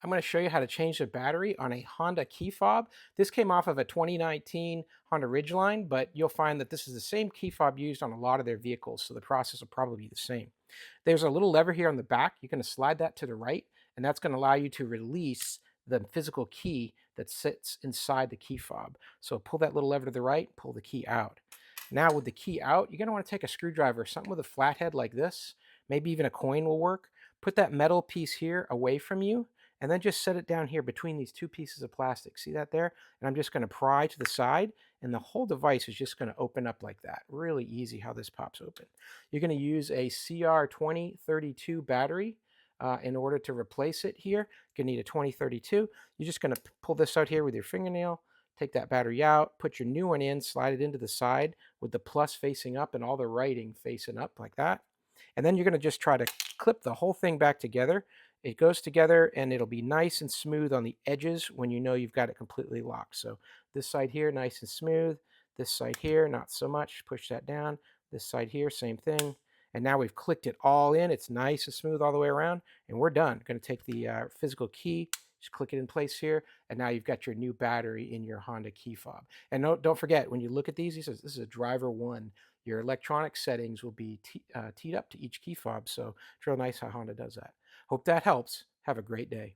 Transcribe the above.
I'm going to show you how to change the battery on a Honda key fob. This came off of a 2019 Honda Ridgeline, but you'll find that this is the same key fob used on a lot of their vehicles, so the process will probably be the same. There's a little lever here on the back. You're going to slide that to the right, and that's going to allow you to release the physical key that sits inside the key fob. So pull that little lever to the right, pull the key out. Now with the key out, you're going to want to take a screwdriver, something with a flathead like this, maybe even a coin will work. Put that metal piece here away from you, and then just set it down here between these two pieces of plastic. See that there? And I'm just going to pry to the side, and the whole device is just going to open up like that. Really easy how this pops open. You're going to use a CR2032 battery in order to replace it here. You're going to need a 2032. You're just going to pull this out here with your fingernail, take that battery out, put your new one in, slide it into the side with the plus facing up and all the writing facing up like that. And then you're going to just try to clip the whole thing back together. It goes together and it'll be nice and smooth on the edges when you know you've got it completely locked. So this side here, nice and smooth. This side here, not so much. Push that down. This side here, same thing. And now we've clicked it all in. It's nice and smooth all the way around. And we're done. Going to take the physical key, just click it in place here. And now you've got your new battery in your Honda key fob. And don't forget, when you look at these, this is a driver one. Your electronic settings will be teed up to each key fob. So it's real nice how Honda does that. Hope that helps. Have a great day.